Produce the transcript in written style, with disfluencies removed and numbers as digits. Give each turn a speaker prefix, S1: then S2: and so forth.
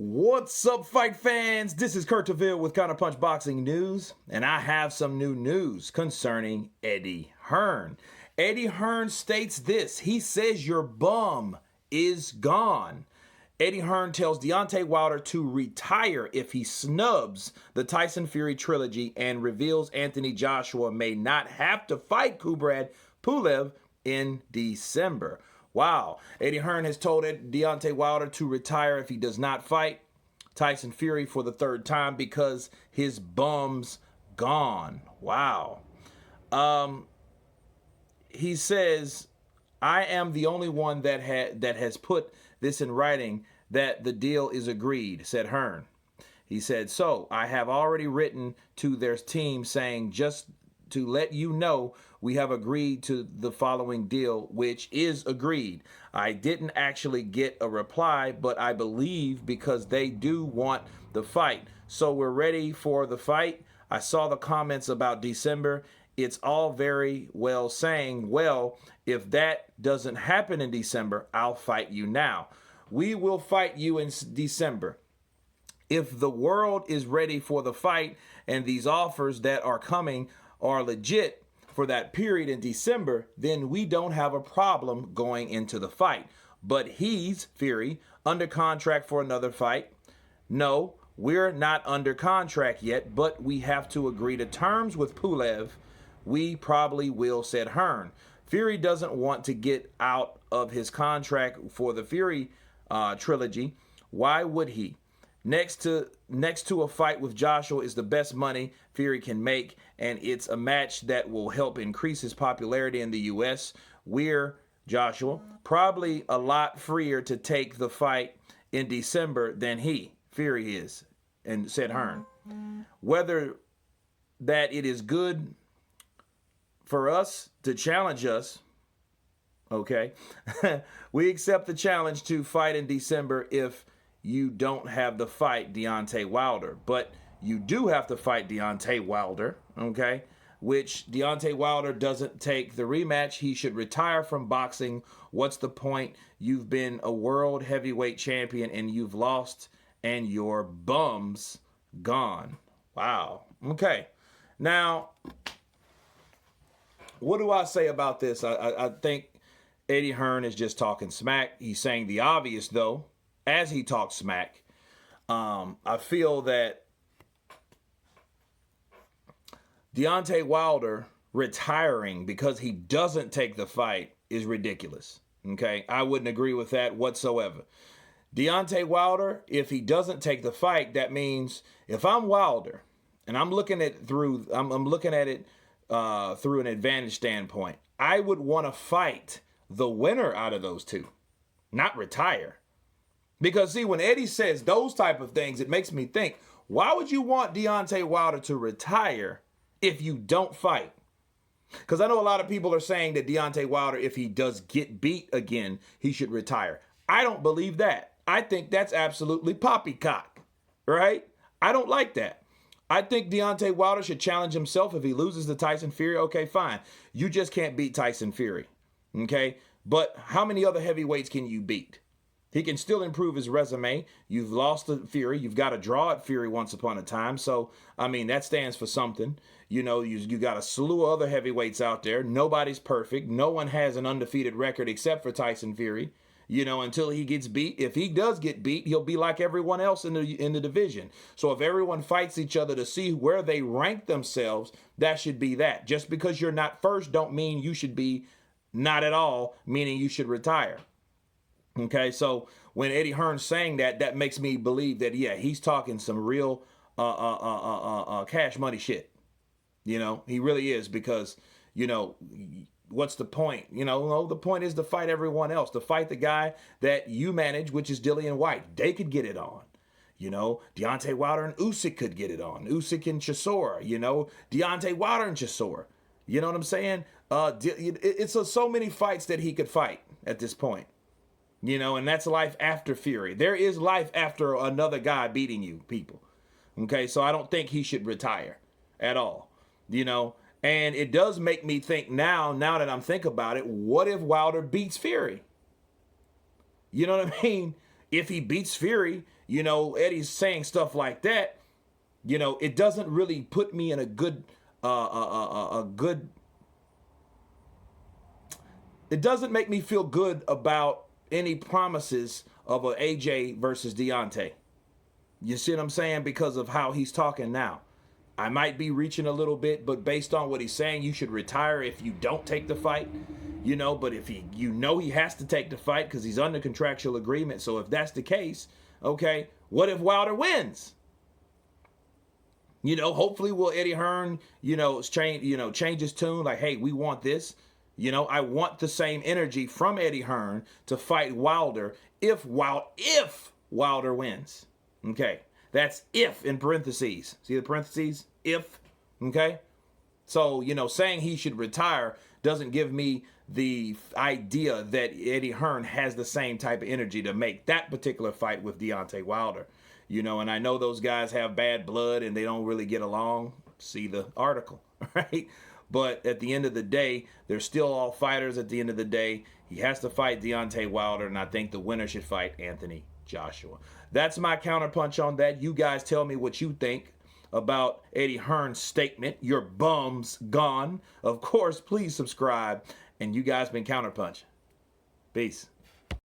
S1: What's up, fight fans? This is Kurt DeVille with Counterpunch Boxing News, and I have some new news concerning Eddie Hearn. Eddie Hearn states this. He says your bum is gone. Eddie Hearn tells Deontay Wilder to retire if he snubs the Tyson Fury trilogy and reveals Anthony Joshua may not have to fight Kubrat Pulev in December. Wow. Eddie Hearn has told Deontay Wilder to retire if he does not fight Tyson Fury for the third time because his bum's gone. Wow. He says, I am the only one that has put this in writing that the deal is agreed, said Hearn. He said, so I have already written to their team saying just to let you know we have agreed to the following deal, which is agreed. I didn't actually get a reply, but I believe because they do want the fight. So we're ready for the fight. I saw the comments about December. It's all very well saying, well, if that doesn't happen in December, I'll fight you now. We will fight you in December. If the world is ready for the fight and these offers that are coming are legit for that period in December, then we don't have a problem going into the fight. But he's, Fury, under contract for another fight. No, we're not under contract yet, but we have to agree to terms with Pulev. We probably will, said Hearn. Fury doesn't want to get out of his contract for the Fury trilogy. Why would he? Next to a fight with Joshua is the best money Fury can make, and it's a match that will help increase his popularity in the U.S. We're, Joshua, probably a lot freer to take the fight in December than Fury is, and said Hearn. Whether that it is good for us to challenge us, okay, we accept the challenge to fight in December if you don't have to fight Deontay Wilder. But you do have to fight Deontay Wilder, okay? Which Deontay Wilder doesn't take the rematch. He should retire from boxing. What's the point? You've been a world heavyweight champion and you've lost and your bum's gone. Wow. Okay. Now, what do I say about this? I think Eddie Hearn is just talking smack. He's saying the obvious, though. As he talks smack, I feel that Deontay Wilder retiring because he doesn't take the fight is ridiculous. Okay, I wouldn't agree with that whatsoever. Deontay Wilder, if he doesn't take the fight, that means if I'm Wilder and I'm looking at it through an advantage standpoint, I would want to fight the winner out of those two, not retire. Because, see, when Eddie says those type of things, it makes me think, why would you want Deontay Wilder to retire if you don't fight? Because I know a lot of people are saying that Deontay Wilder, if he does get beat again, he should retire. I don't believe that. I think that's absolutely poppycock, right? I don't like that. I think Deontay Wilder should challenge himself. If he loses to Tyson Fury, okay, fine. You just can't beat Tyson Fury, okay? But how many other heavyweights can you beat? He can still improve his resume. You've lost to Fury. You've got a draw at Fury once upon a time. So, I mean, that stands for something. You know, you got a slew of other heavyweights out there. Nobody's perfect. No one has an undefeated record except for Tyson Fury. You know, until he gets beat. If he does get beat, he'll be like everyone else in the division. So if everyone fights each other to see where they rank themselves, that should be that. Just because you're not first don't mean you should be not at all, meaning you should retire. Okay, so when Eddie Hearn's saying that, that makes me believe that, yeah, he's talking some real cash money shit. You know, he really is, because, you know, what's the point? You know, the point is to fight everyone else, to fight the guy that you manage, which is Dillian White. They could get it on. You know, Deontay Wilder and Usyk could get it on. Usyk and Chisora, you know, Deontay Wilder and Chisora. You know what I'm saying? It's so many fights that he could fight at this point. You know, and that's life after Fury. There is life after another guy beating you, people. Okay, so I don't think he should retire at all. You know, and it does make me think now that I'm thinking about it, what if Wilder beats Fury? You know what I mean? If he beats Fury, Eddie's saying stuff like that, it doesn't really put me in a good, it doesn't make me feel good about any promises of a AJ versus Deontay. You see what I'm saying? Because of how he's talking now. I might be reaching a little bit, but based on what he's saying, you should retire if you don't take the fight. But if he has to take the fight because he's under contractual agreement. So if that's the case, okay, what if Wilder wins? Hopefully will Eddie Hearn, change his tune like, hey, we want this. I want the same energy from Eddie Hearn to fight Wilder if Wilder wins. Okay, that's if in parentheses. See the parentheses? If. Okay? So, saying he should retire doesn't give me the idea that Eddie Hearn has the same type of energy to make that particular fight with Deontay Wilder. And I know those guys have bad blood and they don't really get along. See the article, right? But at the end of the day, they're still all fighters at the end of the day. He has to fight Deontay Wilder, and I think the winner should fight Anthony Joshua. That's my counterpunch on that. You guys tell me what you think about Eddie Hearn's statement. Your bum's gone. Of course, please subscribe. And you guys been Counterpunch. Peace.